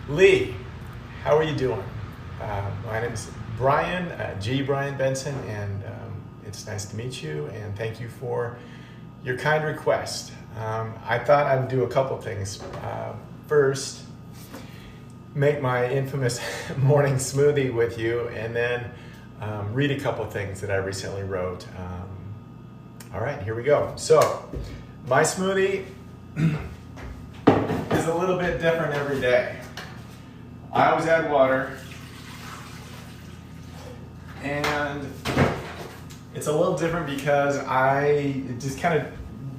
Lee, how are you doing? My name is Brian, G.Brian Benson, and it's nice to meet you, and thank you for your kind request. I thought I'd do a couple things. First, make my infamous morning smoothie with you, and then read a couple things that I recently wrote. All right, here we go. So, my smoothie is a little bit different every day. I always add water, and it's a little different because it just kind of,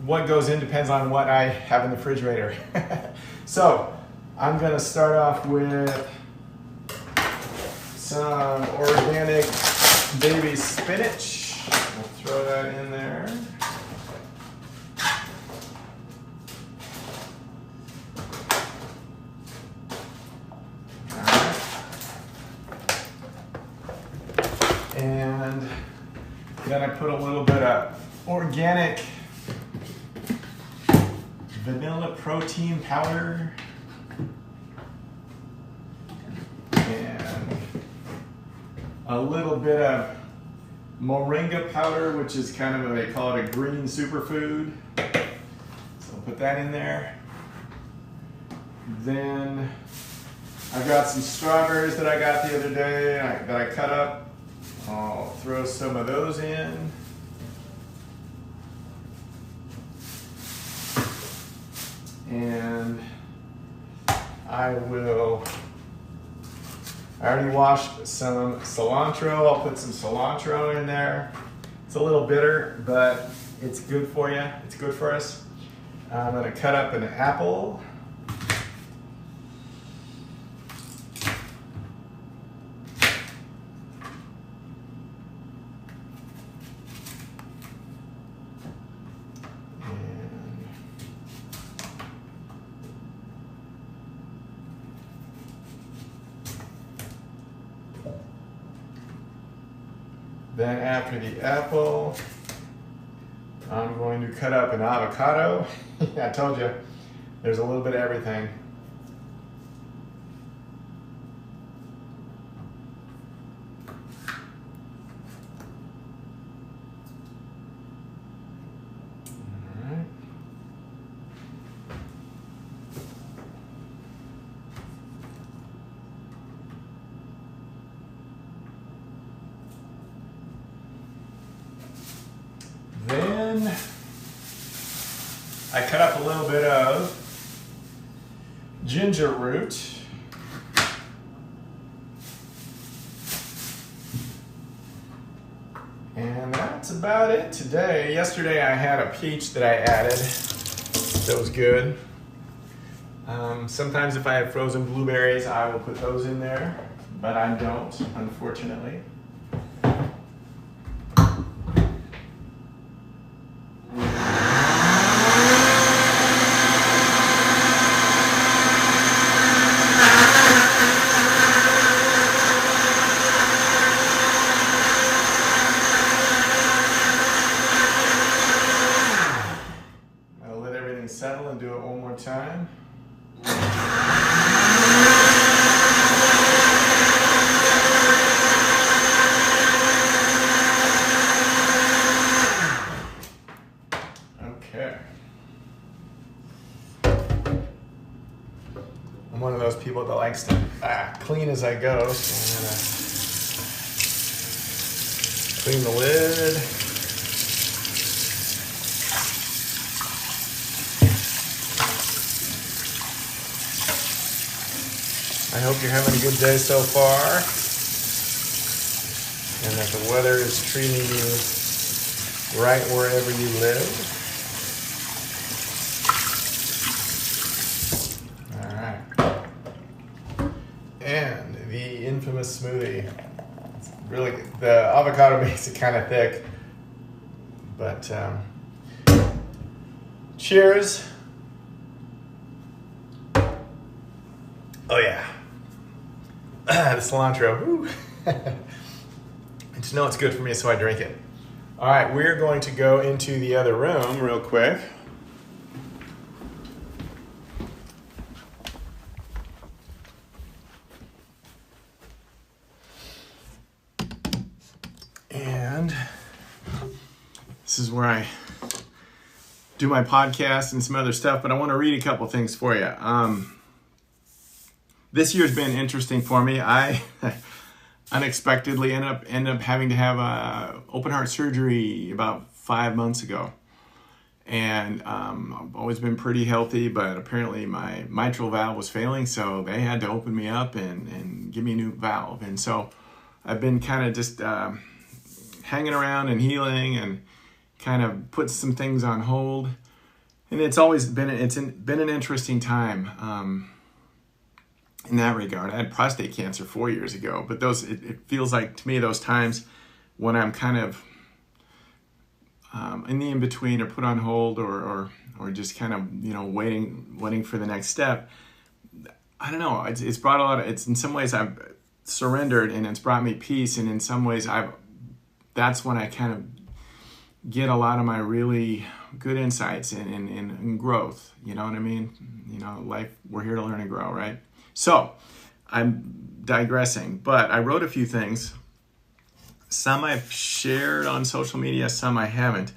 what goes in depends on what I have in the refrigerator. So I'm gonna start off with some organic baby spinach. We'll throw that in there. And then I put a little bit of organic vanilla protein powder and a little bit of moringa powder, which is kind of they call it a green superfood. So I'll put that in there. Then I've got some strawberries that I got the other day that I cut up. I'll throw some of those in. And I already washed some cilantro. I'll put some cilantro in there. It's a little bitter, but it's good for you. It's good for us. I'm gonna cut up an apple. Then after the apple, I'm going to cut up an avocado. I told you, there's a little bit of everything. All right. Then I cut up a little bit of ginger root. And that's about it today. Yesterday I had a peach that I added that was good. Sometimes if I have frozen blueberries, I will put those in there, but I don't, unfortunately. Settle and do it one more time. Okay. I'm one of those people that likes to clean as I go, so I'm gonna clean the lid. I hope you're having a good day so far, and that the weather is treating you right wherever you live. All right. And the infamous smoothie. It's really, the avocado makes it kind of thick, but cheers. Oh yeah. The cilantro, woo. I just know it's good for me, so I drink it. All right, we're going to go into the other room real quick. This is where I do my podcast and some other stuff, but I want to read a couple things for you. This year's been interesting for me. I unexpectedly ended up having to have open heart surgery about 5 months ago. And I've always been pretty healthy, but apparently my mitral valve was failing, so they had to open me up and give me a new valve. And so I've been kind of just hanging around and healing and kind of put some things on hold. And it's always been an interesting time in that regard. I had prostate cancer 4 years ago, but it feels like to me those times when I'm kind of in the in-between or put on hold or just kind of, waiting for the next step. I don't know. It's brought a lot of, in some ways I've surrendered and it's brought me peace. And in some ways that's when I kind of get a lot of my really good insights and growth. You know what I mean? Life, we're here to learn and grow, right? So I'm digressing, but I wrote a few things. Some I've shared on social media, some I haven't.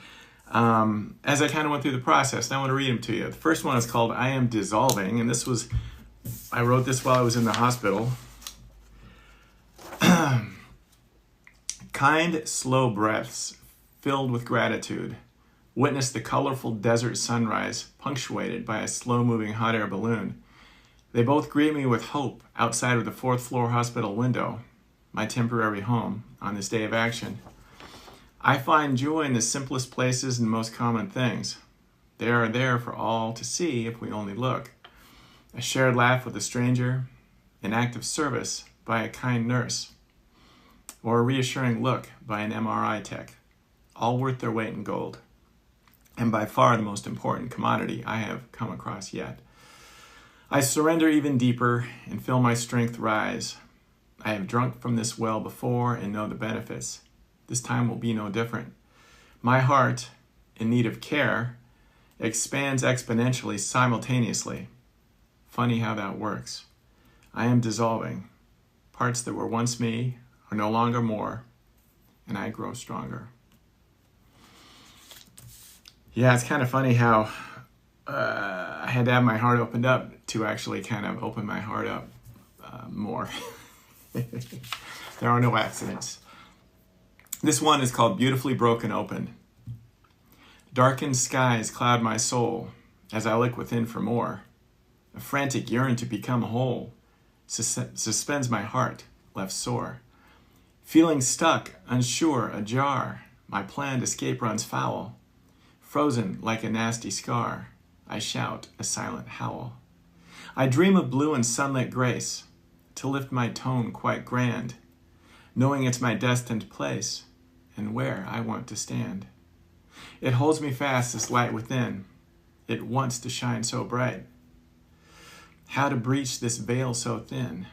As I kind of went through the process, and I want to read them to you. The first one is called I Am Dissolving, and I wrote this while I was in the hospital. Kind, slow breaths filled with gratitude witness the colorful desert sunrise punctuated by a slow-moving hot air balloon. They both greet me with hope outside of the 4th floor hospital window, my temporary home, on this day of action. I find joy in the simplest places and most common things. They are there for all to see if we only look. A shared laugh with a stranger, an act of service by a kind nurse, or a reassuring look by an MRI tech, all worth their weight in gold, and by far the most important commodity I have come across yet. I surrender even deeper and feel my strength rise. I have drunk from this well before and know the benefits. This time will be no different. My heart, in need of care, expands exponentially simultaneously. Funny how that works. I am dissolving. Parts that were once me are no longer more, and I grow stronger. Yeah, it's kind of funny how I had to have my heart opened up to actually kind of open my heart up more. There are no accidents. This one is called Beautifully Broken Open. Darkened skies cloud my soul as I look within for more. A frantic yearn to become whole suspends my heart, left sore. Feeling stuck, unsure, ajar, my planned escape runs foul. Frozen like a nasty scar, I shout a silent howl. I dream of blue and sunlit grace, to lift my tone quite grand, knowing it's my destined place and where I want to stand. It holds me fast, this light within. It wants to shine so bright. How to breach this veil so thin?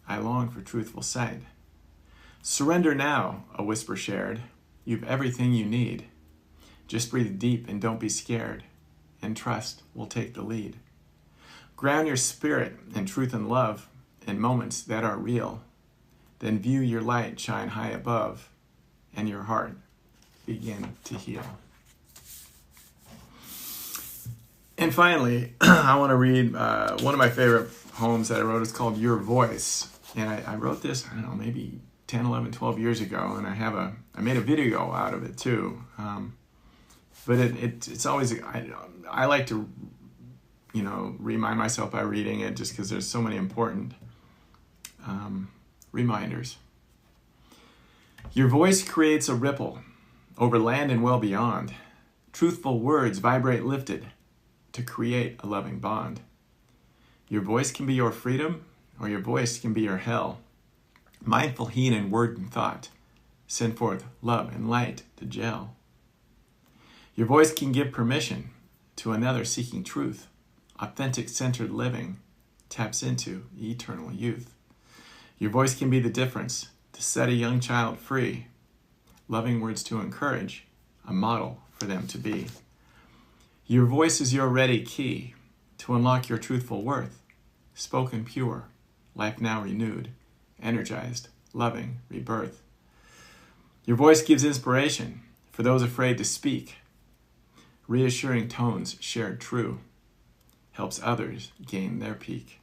I long for truthful sight. Surrender now, a whisper shared. You've everything you need. Just breathe deep and don't be scared, and trust will take the lead. Ground your spirit in truth and love in moments that are real. Then view your light shine high above, and your heart begin to heal. And finally, I want to read one of my favorite poems that I wrote. It's called Your Voice. And I wrote this, I don't know, maybe 10, 11, 12 years ago. And I made a video out of it too. But it's always, I like to, remind myself by reading it just because there's so many important reminders. Your voice creates a ripple over land and well beyond. Truthful words vibrate lifted to create a loving bond. Your voice can be your freedom, or your voice can be your hell. Mindful heed in word and thought send forth love and light to gel. Your voice can give permission to another seeking truth. Authentic centered living taps into eternal youth. Your voice can be the difference to set a young child free. Loving words to encourage, a model for them to be. Your voice is your ready key to unlock your truthful worth. Spoken pure, life now renewed, energized, loving, rebirth. Your voice gives inspiration for those afraid to speak. Reassuring tones shared true helps others gain their peak.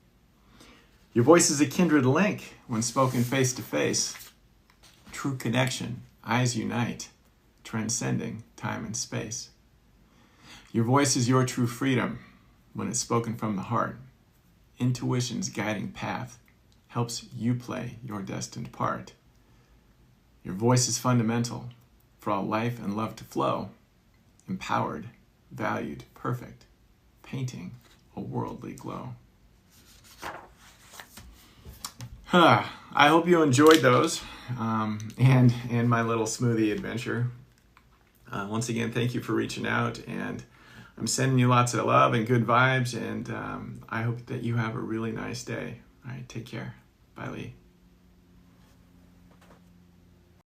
Your voice is a kindred link when spoken face to face. True connection, eyes unite, transcending time and space. Your voice is your true freedom when it's spoken from the heart. Intuition's guiding path helps you play your destined part. Your voice is fundamental for all life and love to flow. Empowered, valued, perfect, painting a worldly glow. I hope you enjoyed those and my little smoothie adventure. Once again, thank you for reaching out, and I'm sending you lots of love and good vibes, and I hope that you have a really nice day. All right, take care. Bye, Lee.